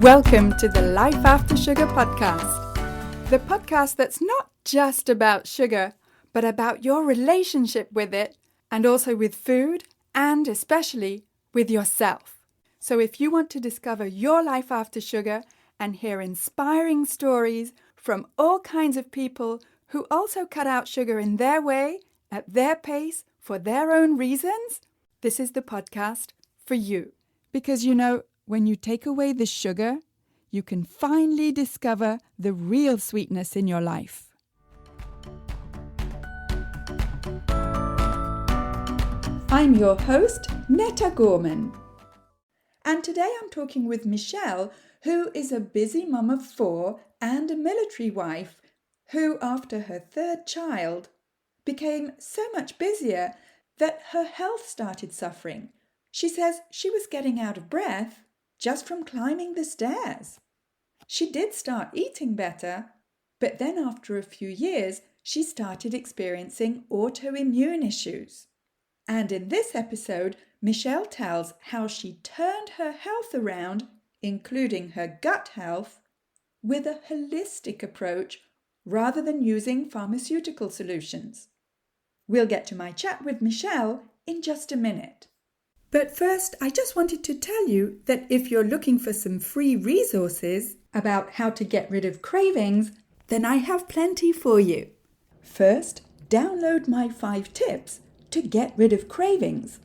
Welcome to the Life After Sugar podcast, the podcast that's not just about sugar, but about your relationship with it and also with food and especially with yourself. So if you want to discover your life after sugar and hear inspiring stories from all kinds of people who also cut out sugar in their way, at their pace, for their own reasons, this is the podcast for you. Because when you take away the sugar, you can finally discover the real sweetness in your life. I'm your host, Netta Gorman. And today I'm talking with Michele, who is a busy mum of 4 and a military wife, who after her 3rd child became so much busier that her health started suffering. She says she was getting out of breath just from climbing the stairs. She did start eating better, but then after a few years, she started experiencing autoimmune issues. And in this episode, Michele tells how she turned her health around, including her gut health, with a holistic approach rather than using pharmaceutical solutions. We'll get to my chat with Michele in just a minute. But first, I just wanted to tell you that if you're looking for some free resources about how to get rid of cravings, then I have plenty for you. First, download my 5 tips to get rid of cravings.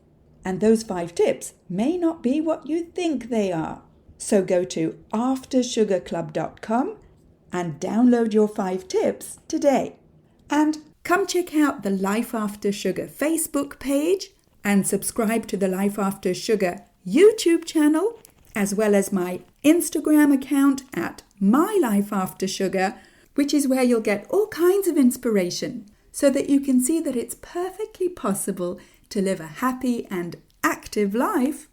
And those 5 tips may not be what you think they are. So go to aftersugarclub.com and download your 5 tips today. And come check out the Life After Sugar Facebook page and subscribe to the Life After Sugar YouTube channel, as well as my Instagram account at My Life After Sugar, which is where you'll get all kinds of inspiration so that you can see that it's perfectly possible to live a happy and active life,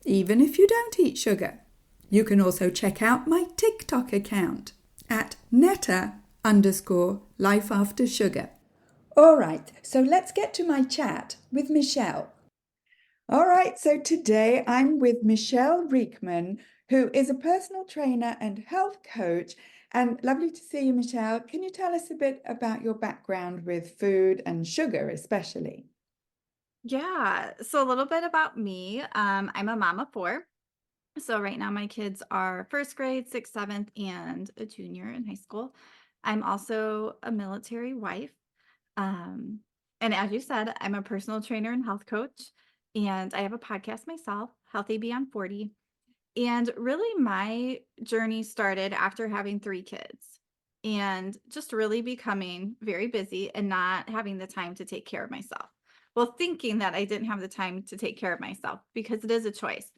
even if you don't eat sugar. You can also check out my TikTok account at Netta_Life After Sugar. All right, so let's get to my chat with Michele. All right, so today I'm with Michele Riekman, who is a personal trainer and health coach. And lovely to see you, Michele. Can you tell us a bit about your background with food and sugar, especially? Yeah, so a little bit about me. I'm a mom of 4. So right now my kids are 1st grade, 6th, 7th, and a junior in high school. I'm also a military wife. Um, and as you said, I'm a personal trainer and health coach. And I have a podcast myself, Healthy Beyond 40. And really my journey started after having 3 kids and just really becoming very busy and not having the time to take care of myself. Well, thinking that I didn't have the time to take care of myself because it is a choice.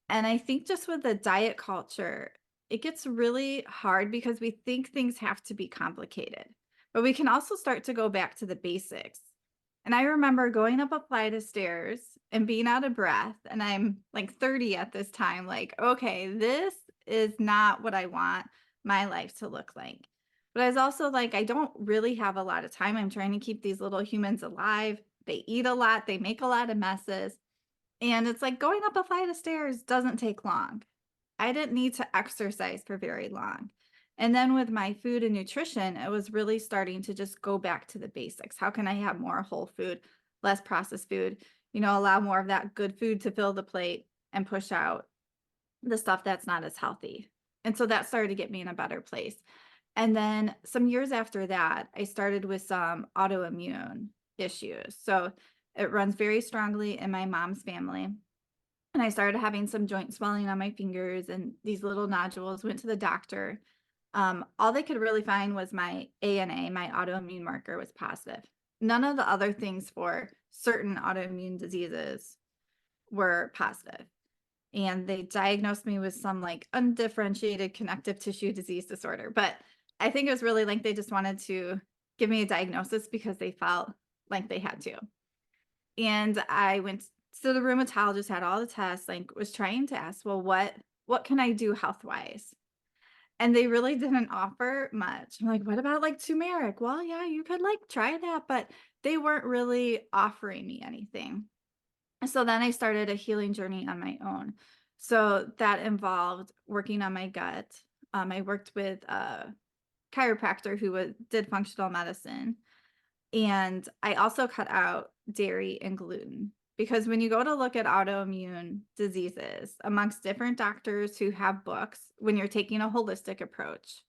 And I think just with the diet culture, it gets really hard because we think things have to be complicated, but we can also start to go back to the basics. And I remember going up a flight of stairs and being out of breath, and I'm like 30 at this time, like, okay, this is not what I want my life to look like. But I was also like, I don't really have a lot of time. I'm trying to keep these little humans alive. They eat a lot, they make a lot of messes. And it's like going up a flight of stairs doesn't take long. I didn't need to exercise for very long. And then with my food and nutrition, it was really starting to just go back to the basics. How can I have more whole food, less processed food, allow more of that good food to fill the plate and push out the stuff that's not as healthy. And so that started to get me in a better place. And then some years after that, I started with some autoimmune issues. So it runs very strongly in my mom's family. And I started having some joint swelling on my fingers and these little nodules. Went to the doctor. All they could really find was my ANA, my autoimmune marker, was positive. None of the other things for certain autoimmune diseases were positive. And they diagnosed me with some like undifferentiated connective tissue disease disorder. But I think it was really like they just wanted to give me a diagnosis because they felt like they had to. And I went to the rheumatologist, had all the tests, like was trying to ask, well, what can I do health wise? And they really didn't offer much. I'm like, what about like turmeric? Well, yeah, you could like try that, but they weren't really offering me anything. So then I started a healing journey on my own. So that involved working on my gut. I worked with a chiropractor who did functional medicine. And I also cut out dairy and gluten because when you go to look at autoimmune diseases amongst different doctors who have books, when you're taking a holistic approach,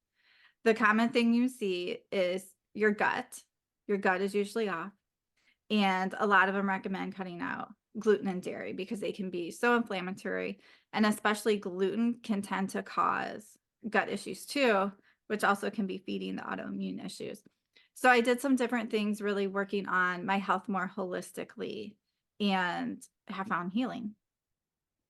the common thing you see is your gut. Your gut is usually off. And a lot of them recommend cutting out gluten and dairy because they can be so inflammatory. And especially gluten can tend to cause gut issues too, which also can be feeding the autoimmune issues. So I did some different things really working on my health more holistically and have found healing.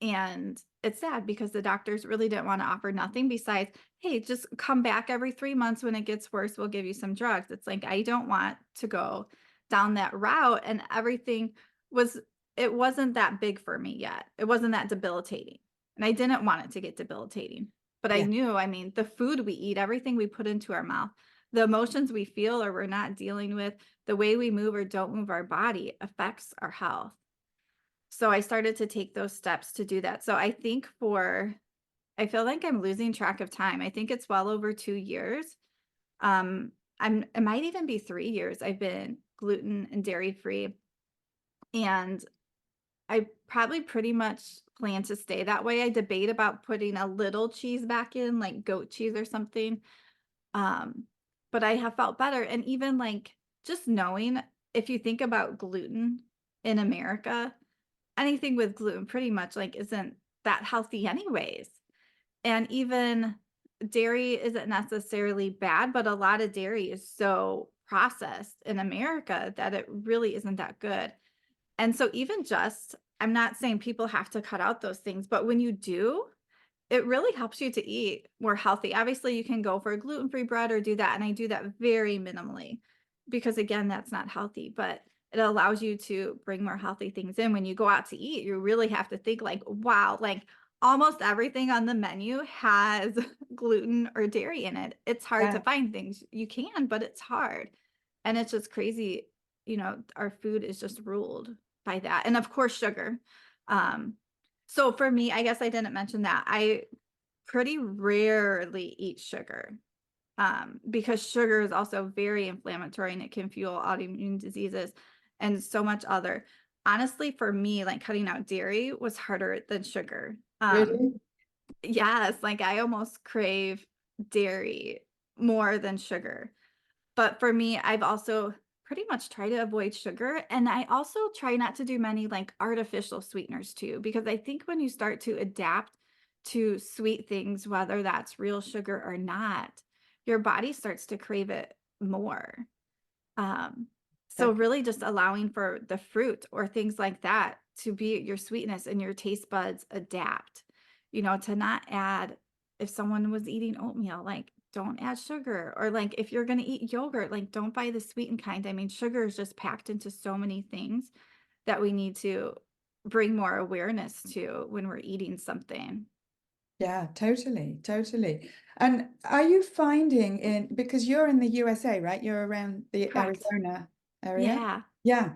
And it's sad because the doctors really didn't want to offer nothing besides, hey, just come back every 3 months. When it gets worse, we'll give you some drugs. It's like, I don't want to go down that route. And everything was, it wasn't that big for me yet. It wasn't that debilitating. And I didn't want it to get debilitating. But I Yeah. knew, I mean, the food we eat, everything we put into our mouth, the emotions we feel or we're not dealing with, the way we move or don't move our body affects our health. So I started to take those steps to do that. So I feel like I'm losing track of time. I think it's well over 2 years. It might even be 3 years I've been gluten and dairy free, and I probably pretty much plan to stay that way. I debate about putting a little cheese back in, like goat cheese or something. Um, but I have felt better, and even, like, just knowing if you think about gluten in America, anything with gluten pretty much, like, isn't that healthy anyways. And even dairy isn't necessarily bad, but a lot of dairy is so processed in America that it really isn't that good. And so even just I'm not saying people have to cut out those things, but when you do, it really helps you to eat more healthy. Obviously, you can go for gluten-free bread or do that, and I do that very minimally because, again, that's not healthy, but it allows you to bring more healthy things in. When you go out to eat, you really have to think like, wow, like almost everything on the menu has gluten or dairy in it. It's hard to Yeah. find things. You can, but it's hard. And it's just crazy, our food is just ruled by that. And of course, sugar. Um, so for me, I guess I didn't mention that. I pretty rarely eat sugar, because sugar is also very inflammatory and it can fuel autoimmune diseases and so much other. Honestly, for me, like cutting out dairy was harder than sugar. Really? Yes, like I almost crave dairy more than sugar. But for me, I've also pretty much tried to avoid sugar, and I also try not to do many, like, artificial sweeteners too, because I think when you start to adapt to sweet things, whether that's real sugar or not, your body starts to crave it more. Um, so Definitely. really just allowing for the fruit or things like that to be your sweetness and your taste buds adapt, to not add if someone was eating oatmeal, like don't add sugar or like if you're going to eat yogurt, like don't buy the sweetened kind. I mean, sugar is just packed into so many things that we need to bring more awareness to when we're eating something. Yeah, totally, totally. And are you finding because you're in the USA, right? You're around the Correct. Arizona area? Yeah. Yeah.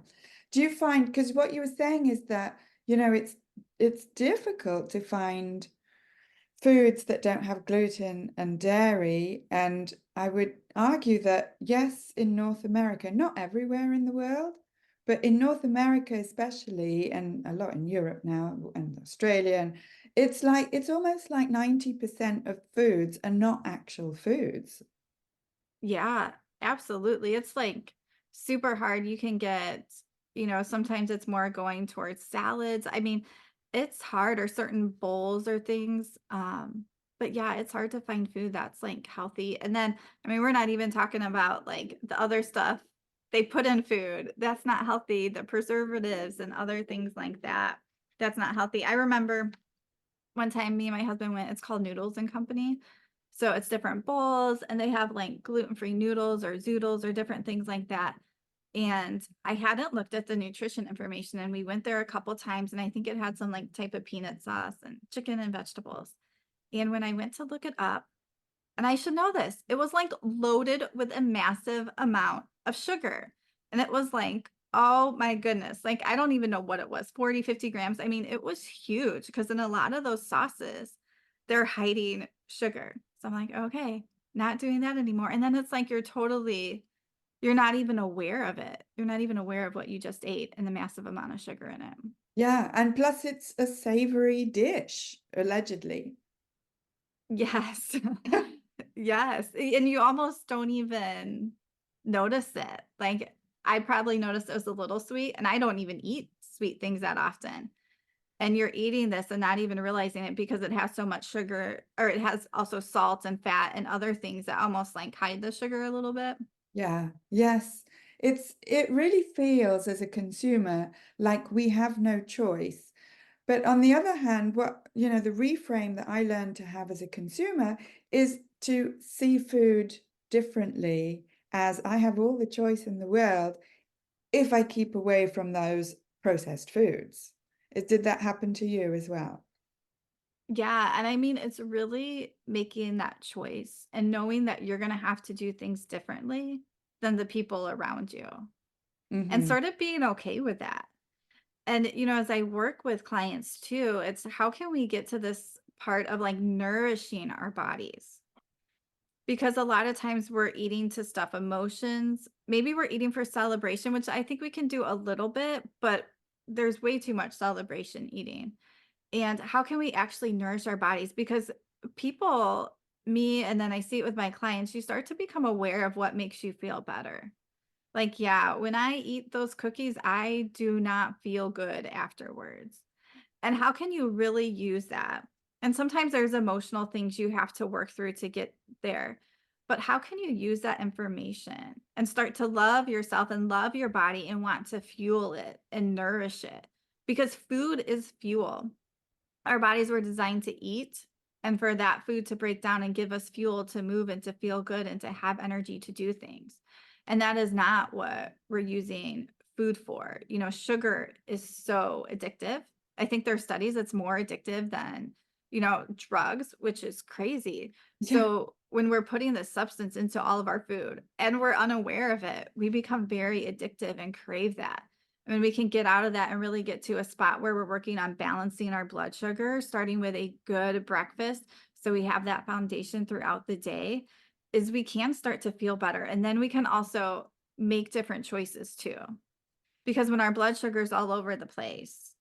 Do you find, because what you were saying is that, it's difficult to find foods that don't have gluten and dairy. And I would argue that, yes, in North America, not everywhere in the world, but in North America especially, and a lot in Europe now and Australia, and it's almost like 90% of foods are not actual foods. Yeah, absolutely. It's like super hard. You can get, sometimes it's more going towards salads. I mean, it's hard or certain bowls or things. But yeah, it's hard to find food that's like healthy. And then, I mean, we're not even talking about like the other stuff they put in food. That's not healthy. The preservatives and other things like that. That's not healthy. I remember one time me and my husband went, it's called Noodles and Company. So it's different bowls and they have like gluten-free noodles or zoodles or different things like that. And I hadn't looked at the nutrition information and we went there a couple times and I think it had some like type of peanut sauce and chicken and vegetables. And when I went to look it up, and I should know this, it was like loaded with a massive amount of sugar. And it was like Oh my goodness. Like, I don't even know what it was, 40, 50 grams. I mean, it was huge because in a lot of those sauces, they're hiding sugar. So I'm like, okay, not doing that anymore. And then it's like you're not even aware of it. You're not even aware of what you just ate and the massive amount of sugar in it. Yeah, and plus it's a savory dish, allegedly. Yes. Yes, and you almost don't even notice it. Like, I probably noticed it was a little sweet, and I don't even eat sweet things that often. And you're eating this and not even realizing it because it has so much sugar, or it has also salt and fat and other things that almost, like, hide the sugar a little bit. Yeah, yes. It really feels as a consumer like we have no choice. But on the other hand, the reframe that I learned to have as a consumer is to see food differently, as I have all the choice in the world if I keep away from those processed foods. Did that happen to you as well? Yeah, and I mean, it's really making that choice and knowing that you're gonna have to do things differently than the people around you, and Hmm. sort of being okay with that. And, as I work with clients too, it's how can we get to this part of like nourishing our bodies? Because a lot of times we're eating to stuff emotions. Maybe we're eating for celebration, which I think we can do a little bit, but there's way too much celebration eating. And how can we actually nourish our bodies? Because people, me, and then I see it with my clients, you start to become aware of what makes you feel better. Like, yeah, when I eat those cookies, I do not feel good afterwards. And how can you really use that? And sometimes there's emotional things you have to work through to get there. But how can you use that information and start to love yourself and love your body and want to fuel it and nourish it? Because food is fuel. Our bodies were designed to eat and for that food to break down and give us fuel to move and to feel good and to have energy to do things. And that is not what we're using food for. Sugar is so addictive. I think there are studies it's more addictive than, drugs, which is crazy. Yeah, So when we're putting this substance into all of our food and we're unaware of it, we become very addictive and crave that. I mean, we can get out of that and really get to a spot where we're working on balancing our blood sugar, starting with a good breakfast. So we have that foundation throughout the day, is we can start to feel better. And then we can also make different choices too. Because when our blood sugar is all over the place,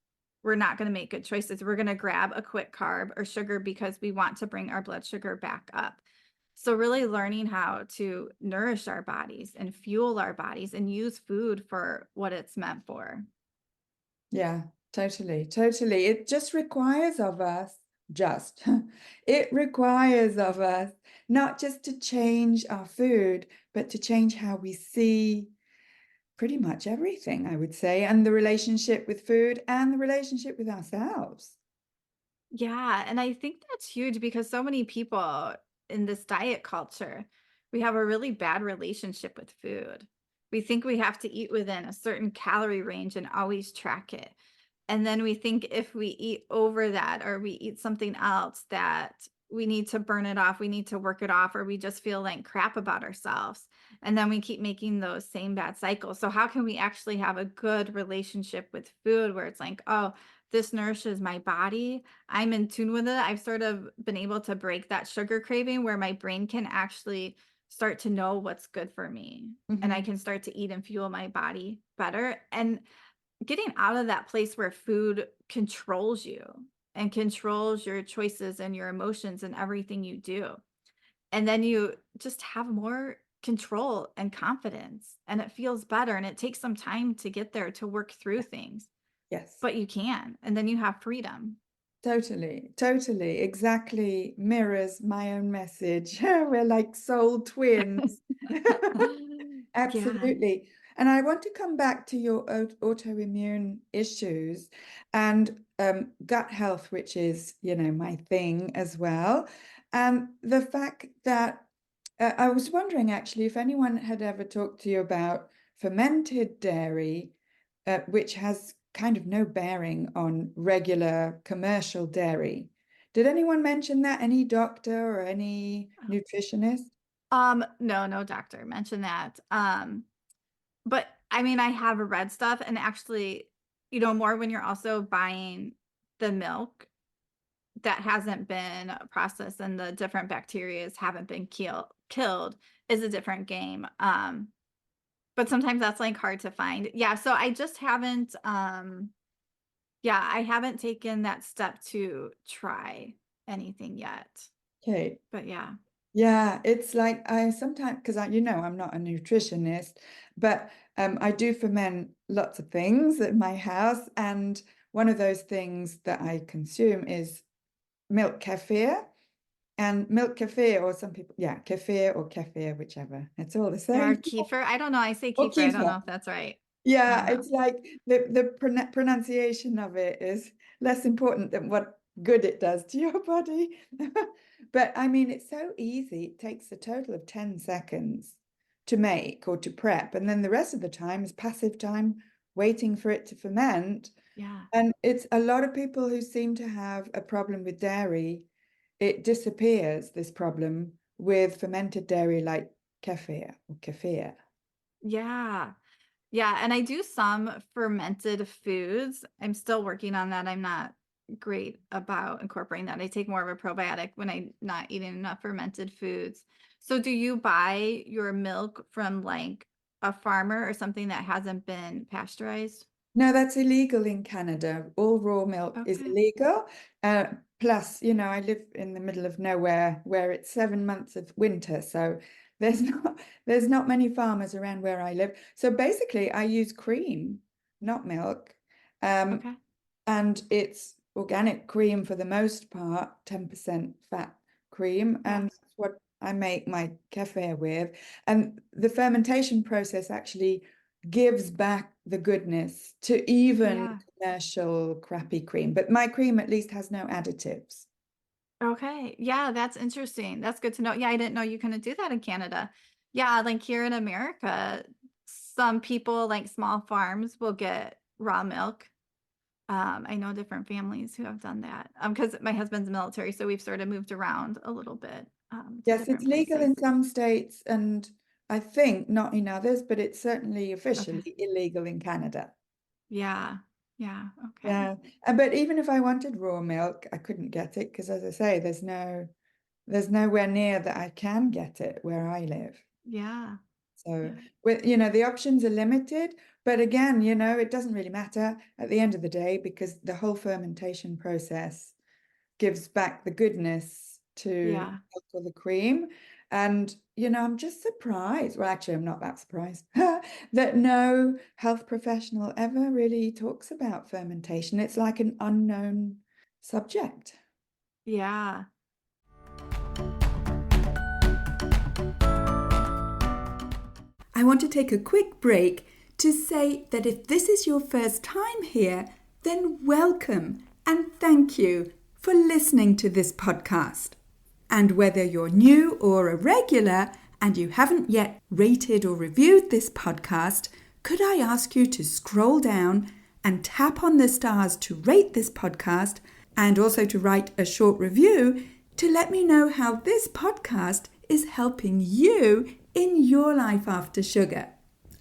we're not going to make good choices. We're going to grab a quick carb or sugar because we want to bring our blood sugar back up. So, really learning how to nourish our bodies and fuel our bodies and use food for what it's meant for. yeah, totally, totally. It just requires of us, just, it requires of us not just to change our food, but to change how we see pretty much everything, I would say, and the relationship with food and the relationship with ourselves. Yeah, and I think that's huge because so many people in this diet culture, we have a really bad relationship with food. We think we have to eat within a certain calorie range and always track it. And then we think if we eat over that or we eat something else that we need to burn it off, we need to work it off, or we just feel like crap about ourselves. And then we keep making those same bad cycles. So, how can we actually have a good relationship with food where it's like, oh, this nourishes my body? I'm in tune with it. I've sort of been able to break that sugar craving where my brain can actually start to know what's good for me. And I Mhm. can start to eat and fuel my body better. And getting out of that place where food controls you and controls your choices and your emotions and everything you do. And then you just have more control and confidence, and it feels better. And it takes some time to get there to work through things, Yes. but you can. And then you have freedom. Totally, totally, exactly mirrors my own message. We're like soul twins. Yeah. Absolutely. And I want to come back to your autoimmune issues and gut health, which is, my thing as well. And the fact that I was wondering actually if anyone had ever talked to you about fermented dairy, which has kind of no bearing on regular commercial dairy. Did anyone mention that? Any doctor or any nutritionist? No, no doctor mentioned that. But I mean, I have read stuff and actually, more when you're also buying the milk that hasn't been processed and the different bacterias haven't been killed is a different game. But sometimes that's, like, hard to find. Yeah, so I just haven't, I haven't taken that step to try anything yet. Okay. But yeah. Yeah, it's like I sometimes, because I'm not a nutritionist, but I do ferment lots of things at my house. And one of those things that I consume is milk kefir. And milk kefir, or some people, yeah, kefir or kefir, whichever. It's all the Yeah, or same. kefir, I don't know, I say Or kefir, I don't kefir. know if that's right. I Yeah, don't know. it's like the pronunciation of it is less important than what good it does to your body. But I mean, it's so easy. It takes a total of 10 seconds to make or to prep. And then the rest of the time is passive time waiting for it to ferment. Yeah. And it's a lot of people who seem to have a problem with dairy. It disappears, this problem, with fermented dairy like kefir or kefir. Yeah. Yeah, and I do some fermented foods. I'm still working on that. I'm not great about incorporating that. I take more of a probiotic when I'm not eating enough fermented foods. So do you buy your milk from like a farmer or something that hasn't been pasteurized? No, that's illegal in Canada. All raw milk is Okay. illegal. Uh, Plus, I live in the middle of nowhere where it's 7 months of winter, so there's not many farmers around where I live. So basically, I use cream, not milk. Um, Okay. and it's organic cream for the most part, 10% fat cream, Yeah. and that's what I make my kefir with. And the fermentation process actually gives back the goodness to even Yeah. commercial crappy cream. But my cream at least has no additives. Okay. Yeah, that's interesting. That's good to know. Yeah, I didn't know you couldn't do that in Canada. Yeah, like here in America, some people like small farms will get raw milk. I know different families who have done that. Because my husband's military, so we've sort of moved around a little bit to Yes, it's different legal places. in some states and I think not in others, but it's certainly Okay. officially illegal in Canada. Yeah. Yeah. Okay. Yeah, but even if I wanted raw milk, I couldn't get it because, as I say, there's nowhere near that I can get it where I live. Yeah. So, Yeah. the options are limited, but again, it doesn't really matter at the end of the day because the whole fermentation process gives back the goodness to the Yeah. milk or the cream. And, I'm just surprised. Well, actually, I'm not that surprised that no health professional ever really talks about fermentation. It's like an unknown subject. Yeah. I want to take a quick break to say that if this is your first time here, then welcome and thank you for listening to this podcast. And whether you're new or a regular and you haven't yet rated or reviewed this podcast, could I ask you to scroll down and tap on the stars to rate this podcast and also to write a short review to let me know how this podcast is helping you in your life after sugar.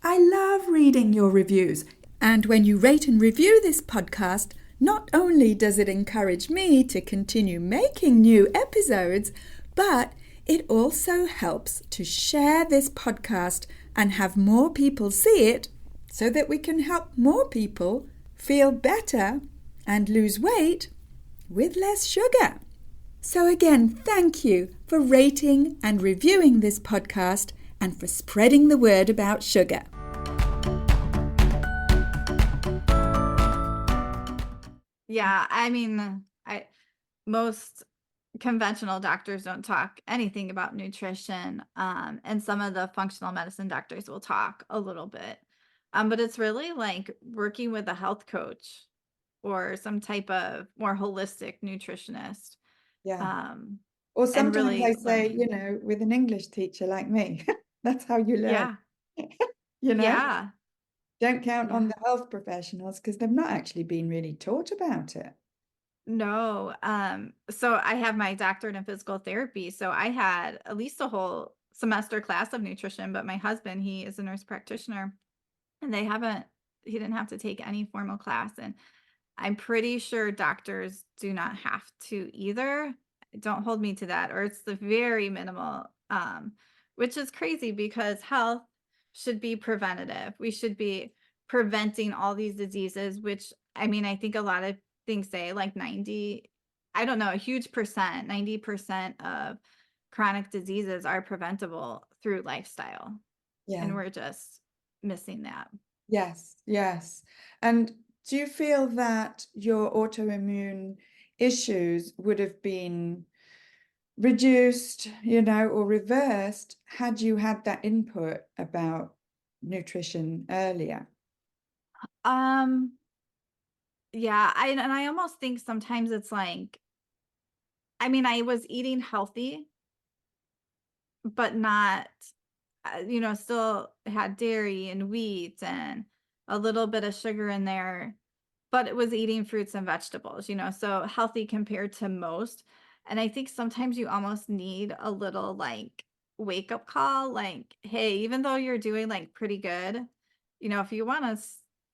I love reading your reviews. And when you rate and review this podcast, not only does it encourage me to continue making new episodes, but it also helps to share this podcast and have more people see it so that we can help more people feel better and lose weight with less sugar. So again, thank you for rating and reviewing this podcast and for spreading the word about sugar. Yeah. I mean, I most conventional doctors don't talk anything about nutrition. And some of the functional medicine doctors will talk a little bit. But it's really like working with a health coach or some type of more holistic nutritionist. Yeah. Um, Or and sometimes I really say, learning. with an English teacher like me, that's how you learn, Yeah. you know? Yeah. Don't count on Yeah. the health professionals because they've not actually been really taught about it. No. So I have my doctorate in physical therapy. So I had at least a whole semester class of nutrition, but my husband, he is a nurse practitioner. and he didn't have to take any formal class, and I'm pretty sure doctors do not have to either. Don't hold me to that, or it's the very minimal, which is crazy because health should be preventative. We should be preventing all these diseases, which I mean, I think a lot of things say like 90, I don't know, a huge percent, 90% of chronic diseases are preventable through lifestyle. And Yeah. we're just missing that. Yes, yes. And do you feel that your autoimmune issues would have been reduced, or reversed had you had that input about nutrition earlier? Um, yeah, I almost think sometimes it's like, I mean, I was eating healthy, but not, still had dairy and wheat and a little bit of sugar in there, but it was eating fruits and vegetables, so healthy compared to most. And I think sometimes you almost need a little like wake up call, like, hey, even though you're doing like pretty good, if you want to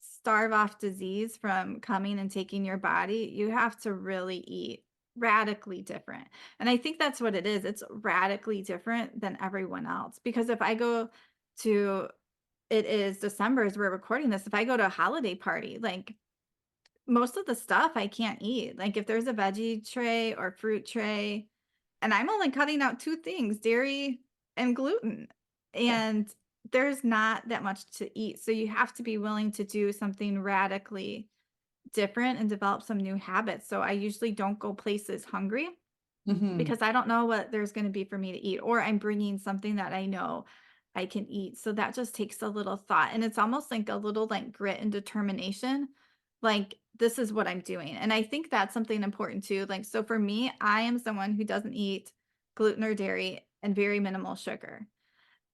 starve off disease from coming and taking your body, you have to really eat radically different. And I think that's what it is. It's radically different than everyone else. Because if I go to, it is December as we're recording this, if I go to a holiday party, like most of the stuff I can't eat. Like if there's a veggie tray or fruit tray, and I'm only cutting out 2 things, dairy and gluten. Yeah. And there's not that much to eat. So you have to be willing to do something radically different and develop some new habits. So I usually don't go places hungry Hmm. because I don't know what there's going to be for me to eat, or I'm bringing something that I know I can eat. So that just takes a little thought, and it's almost like a little like grit and determination. Like this is what I'm doing. And I think that's something important too. Like so for me, I am someone who doesn't eat gluten or dairy and very minimal sugar.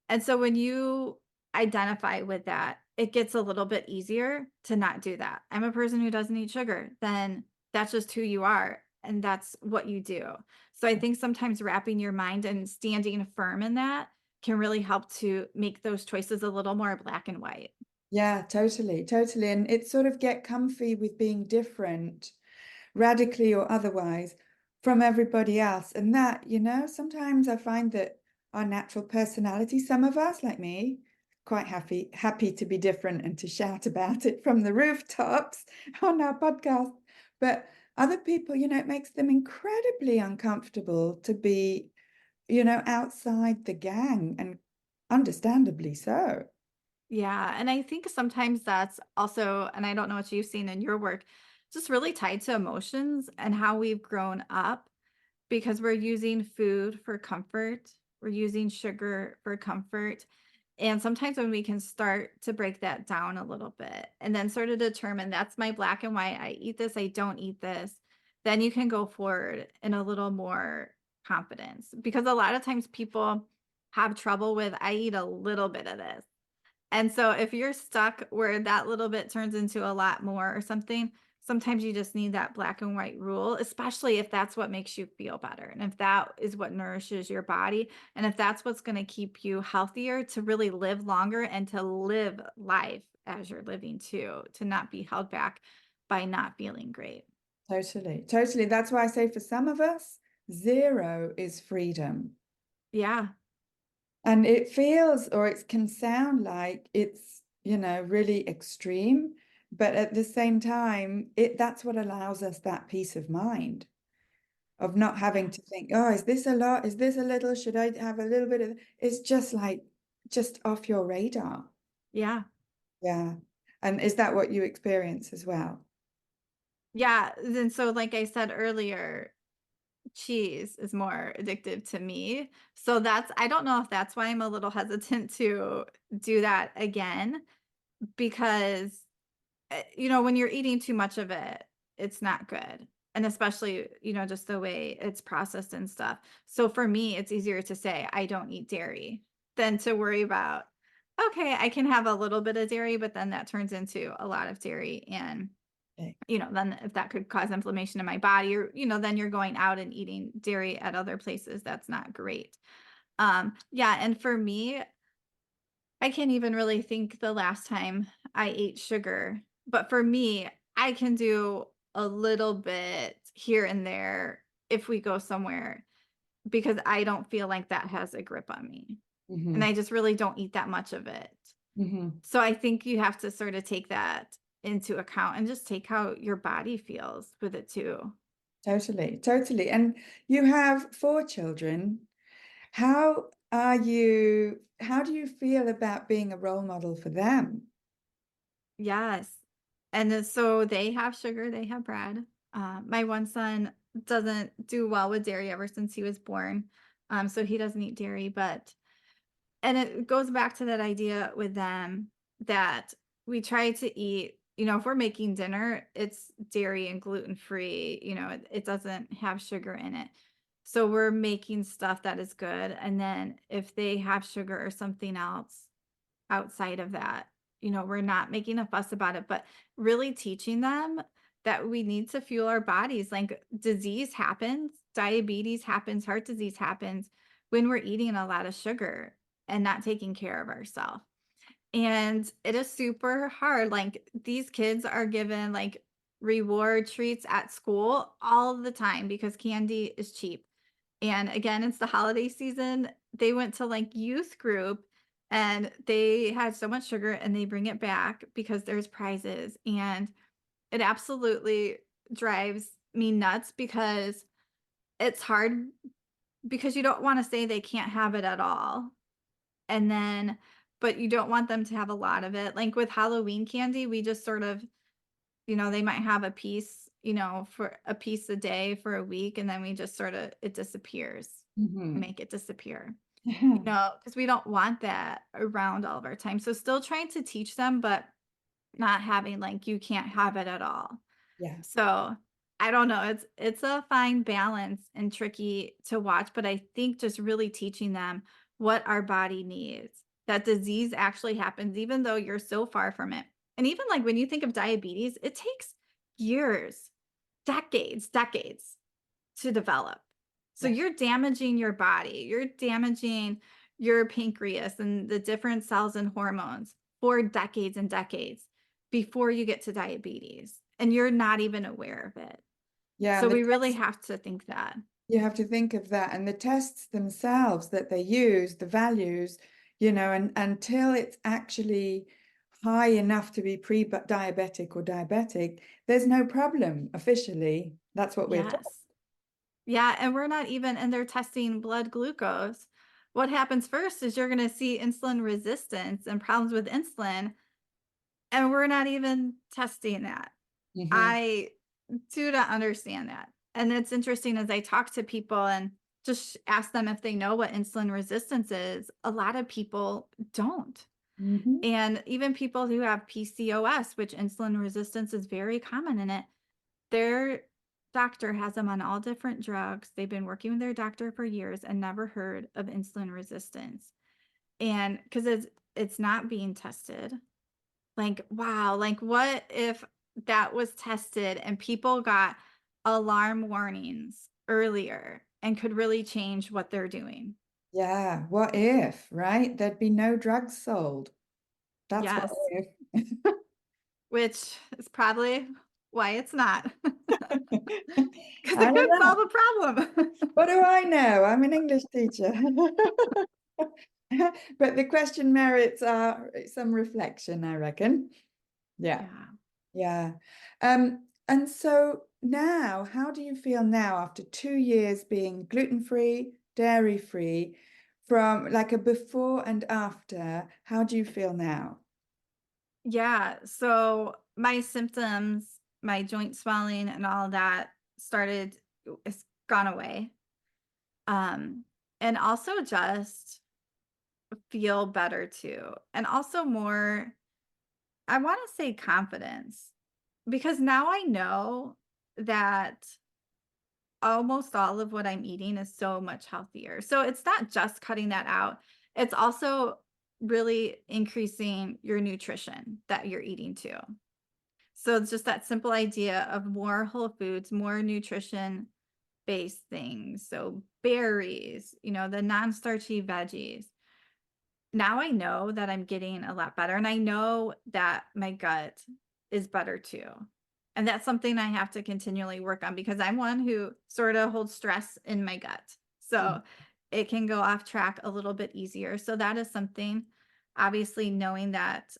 And so when you identify with that, it gets a little bit easier to not do that. I'm a person who doesn't eat sugar, then that's just who you are and that's what you do. So I think sometimes wrapping your mind and standing firm in that can really help to make those choices a little more black and white. Yeah, totally, totally. And it's sort of get comfy with being different, radically or otherwise, from everybody else. And that, sometimes I find that our natural personality, some of us, like me, quite happy to be different and to shout about it from the rooftops on our podcast. But other people, it makes them incredibly uncomfortable to be, outside the gang, and understandably so. Yeah, and I think sometimes that's also, and I don't know what you've seen in your work, just really tied to emotions and how we've grown up because we're using food for comfort, we're using sugar for comfort. And sometimes when we can start to break that down a little bit and then sort of determine that's my black and white, I eat this, I don't eat this, then you can go forward in a little more confidence. Because a lot of times people have trouble with, I eat a little bit of this. And so if you're stuck where that little bit turns into a lot more or something, sometimes you just need that black and white rule, especially if that's what makes you feel better. And if that is what nourishes your body, and if that's what's going to keep you healthier to really live longer and to live life as you're living too, to not be held back by not feeling great. Totally, totally. That's why I say for some of us, zero is freedom. Yeah. And it feels, or it can sound like it's, really extreme, but at the same time, that's what allows us that peace of mind of not having Yeah. to think, oh, is this a lot? Is this a little? Should I have a little bit of? It's just like just off your radar. Yeah. Yeah. And is that what you experience as well? Yeah. And so, like I said earlier, cheese is more addictive to me. So that's, I don't know if that's why I'm a little hesitant to do that again because when you're eating too much of it, it's not good. And especially, just the way it's processed and stuff. So for me, it's easier to say I don't eat dairy than to worry about, okay, I can have a little bit of dairy, but then that turns into a lot of dairy and Okay. then if that could cause inflammation in my body or, then you're going out and eating dairy at other places, that's not great. Yeah. And for me, I can't even really think the last time I ate sugar. But for me, I can do a little bit here and there if we go somewhere because I don't feel like that has a grip on me. And Hmm. I just really don't eat that much of it. Hmm. So I think you have to sort of take that into account and just take how your body feels with it too. Totally, totally. And you have four children. How do you feel about being a role model for them? Yes. And then so they have sugar, they have bread. My one son doesn't do well with dairy ever since he was born. So he doesn't eat dairy, but and it goes back to that idea with them that we try to eat, if we're making dinner, it's dairy and gluten free, it doesn't have sugar in it. So we're making stuff that is good. And then if they have sugar or something else, outside of that. We're not making a fuss about it, but really teaching them that we need to fuel our bodies. Like disease happens, diabetes happens, heart disease happens when we're eating a lot of sugar and not taking care of ourselves. And it is super hard. Like these kids are given like reward treats at school all the time because candy is cheap. And again, it's the holiday season. They went to like youth group and they had so much sugar and they bring it back because there's prizes. And it absolutely drives me nuts because it's hard because you don't want to say they can't have it at all. And then, but you don't want them to have a lot of it. Like with Halloween candy, we just sort of, they might have a piece, for a piece a day for a week. And then we just sort of, it disappears, Hmm. make it disappear. Because we don't want that around all of our time. So still trying to teach them, but not having like you can't have it at all. Yeah. So I don't know. It's a fine balance and tricky to watch, but I think just really teaching them what our body needs. That disease actually happens, even though you're so far from it. And even like when you think of diabetes, it takes years, decades to develop. So Yes. you're damaging your body, you're damaging your pancreas and the different cells and hormones for decades and decades before you get to diabetes. And you're not even aware of it. Yeah. So And the we really tests, have to think that. you have to think of that. And the tests themselves that they use, the values, and until it's actually high enough to be pre-diabetic or diabetic, there's no problem officially. That's what we're told. Yes. Yeah. And we're not even, and they're testing blood glucose. What happens first is you're going to see insulin resistance and problems with insulin. And we're not even testing that. Hmm. I do not understand that. And it's interesting as I talk to people and just ask them if they know what insulin resistance is. A lot of people don't. Hmm. And even people who have PCOS, which insulin resistance is very common in it, their doctor has them on all different drugs. They've been working with their doctor for years and never heard of insulin resistance. And because it's not being tested. Like, wow, like what if that was tested and people got alarm warnings earlier and could really change what they're doing? Yeah. What if, right? There'd be no drugs sold. That's what Yes, if. which is probably why it's not. Because I it don't could know. solve a problem. What do I know? I'm an English teacher. But the question merits some reflection, I reckon. Yeah, Yeah. yeah. And so now, how do you feel now after 2 years being gluten-free, dairy-free, from like a before and after? How do you feel now? Yeah. So my symptoms, my joint swelling and all that started, it's gone away. Um, and also just feel better too. And also more, I want to say confidence because now I know that almost all of what I'm eating is so much healthier. So it's not just cutting that out, it's also really increasing your nutrition that you're eating too. So it's just that simple idea of more whole foods, more nutrition based things. So berries, the non starchy veggies. now I know that I'm getting a lot better, and I know that my gut is better too. And that's something I have to continually work on because I'm one who sort of holds stress in my gut. Mm. So it can go off track a little bit easier. So that is something, obviously, knowing that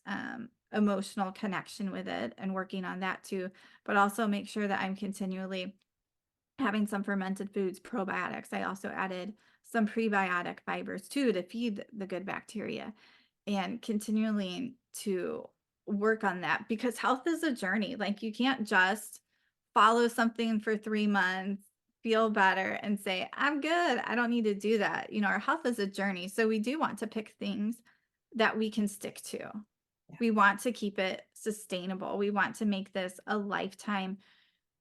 emotional connection with it and working on that too, but also make sure that I'm continually having some fermented foods, probiotics. I also added some prebiotic fibers too to feed the good bacteria and continuing to work on that because health is a journey. Like you can't just follow something for 3 months, feel better, and say, I'm good. I don't need to do that. Our health is a journey. So we do want to pick things that we can stick to. Yeah. We want to keep it sustainable. We want to make this a lifetime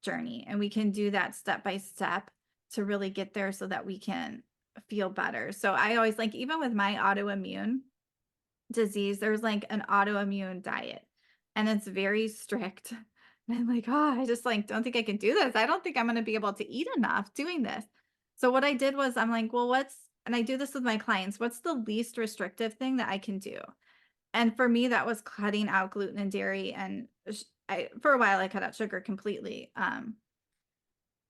journey, and we can do that step by step to really get there so that we can feel better. So I always like, even with my autoimmune disease, there's like an autoimmune diet and it's very strict. And I'm like, oh, I just like don't think I can do this. I don't think I'm going to be able to eat enough doing this. So what I did was I'm like, well, and I do this with my clients, what's the least restrictive thing that I can do? And for me, that was cutting out gluten and dairy. And for a while, I cut out sugar completely.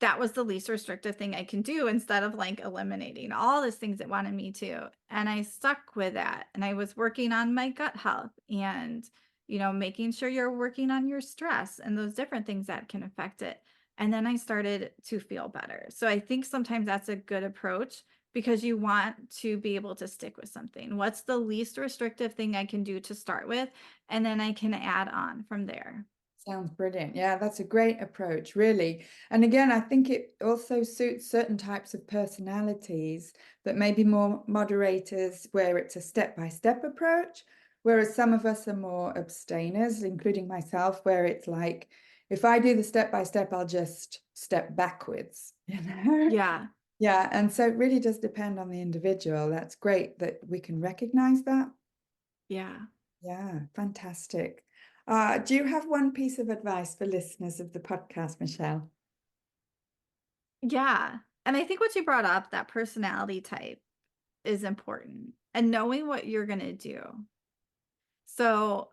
That was the least restrictive thing I can do instead of like eliminating all these things it wanted me to. And I stuck with that. And I was working on my gut health and, making sure you're working on your stress and those different things that can affect it. And then I started to feel better. So I think sometimes that's a good approach because you want to be able to stick with something. What's the least restrictive thing I can do to start with? And then I can add on from there. Sounds brilliant. Yeah, that's a great approach, really. And again, I think it also suits certain types of personalities that may be more moderators, where it's a step-by-step approach, whereas some of us are more abstainers, including myself, where it's like, if I do the step-by-step, I'll just step backwards, you know? Yeah. Yeah, and so it really does depend on the individual. That's great that we can recognize that. Yeah. Yeah, fantastic. Do you have one piece of advice for listeners of the podcast, Michele? Yeah. And I think what you brought up, that personality type, is important and knowing what you're going to do. So,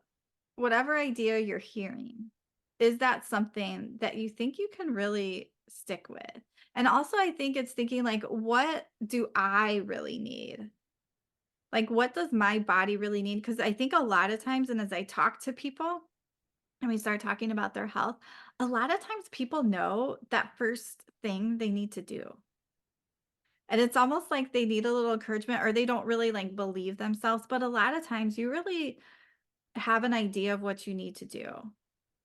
whatever idea you're hearing, is that something that you think you can really stick with? And also, I think it's thinking like, what do I really need? Like, what does my body really need? Because I think a lot of times, and as I talk to people and we start talking about their health, a lot of times people know that first thing they need to do. And it's almost like they need a little encouragement or they don't really like believe themselves. But a lot of times you really have an idea of what you need to do.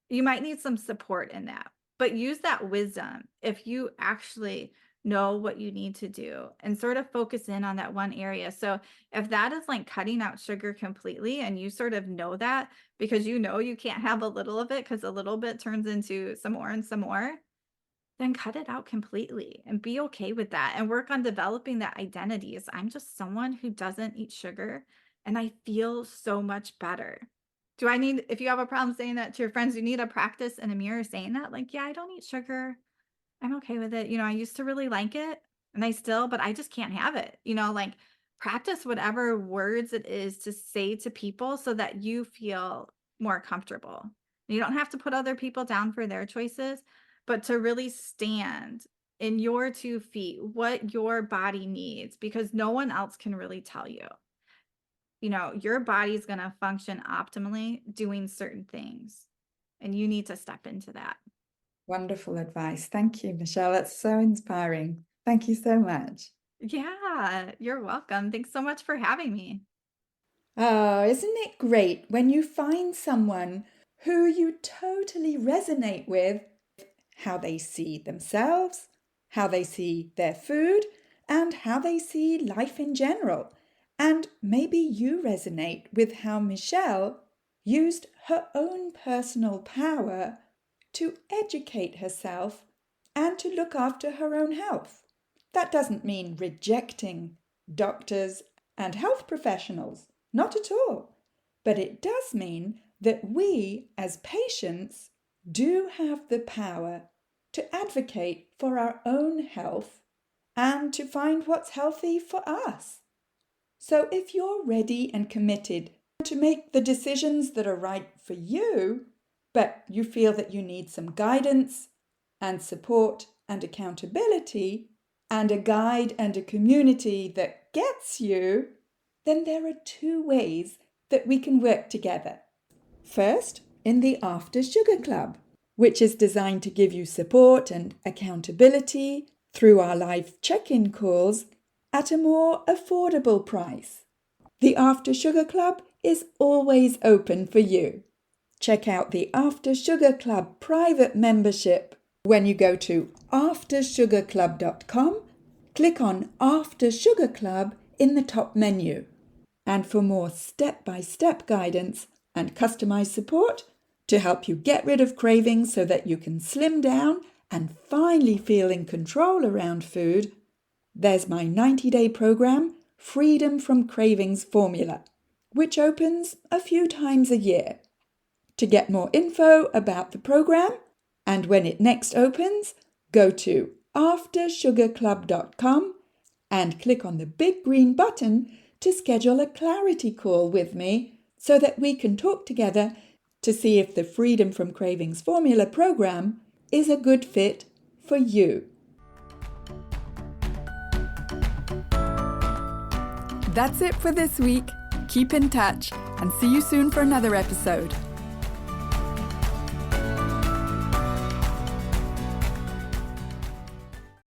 You might need some support in that, but use that wisdom if you actually know what you need to do and sort of focus in on that one area. So if that is like cutting out sugar completely and you sort of know that because you can't have a little of it because a little bit turns into some more and some more, then cut it out completely and be okay with that and work on developing that identity as I'm just someone who doesn't eat sugar and I feel so much better. If you have a problem saying that to your friends, you need a practice in a mirror saying that, like, yeah, I don't eat sugar. I'm okay with it. I used to really like it and I still, but I just can't have it. Like practice whatever words it is to say to people so that you feel more comfortable. You don't have to put other people down for their choices, but to really stand in your 2 feet, what your body needs, because no one else can really tell you. Your body's going to function optimally doing certain things, and you need to step into that. Wonderful advice. Thank you, Michele. That's so inspiring. Thank you so much. Yeah, you're welcome. Thanks so much for having me. Oh, isn't it great when you find someone who you totally resonate with, how they see themselves, how they see their food, and how they see life in general? And maybe you resonate with how Michele used her own personal power to educate herself and to look after her own health. That doesn't mean rejecting doctors and health professionals, not at all. But it does mean that we, as patients, do have the power to advocate for our own health and to find what's healthy for us. So if you're ready and committed to make the decisions that are right for you, but you feel that you need some guidance and support and accountability and a guide and a community that gets you, then there are two ways that we can work together. First, in the After Sugar Club, which is designed to give you support and accountability through our live check-in calls at a more affordable price. The After Sugar Club is always open for you. Check out the After Sugar Club private membership when you go to aftersugarclub.com, click on After Sugar Club in the top menu. And for more step-by-step guidance and customized support to help you get rid of cravings so that you can slim down and finally feel in control around food, there's my 90-day program, Freedom from Cravings Formula, which opens a few times a year. To get more info about the program and when it next opens, go to aftersugarclub.com and click on the big green button to schedule a clarity call with me so that we can talk together to see if the Freedom from Cravings Formula program is a good fit for you. That's it for this week. Keep in touch and see you soon for another episode.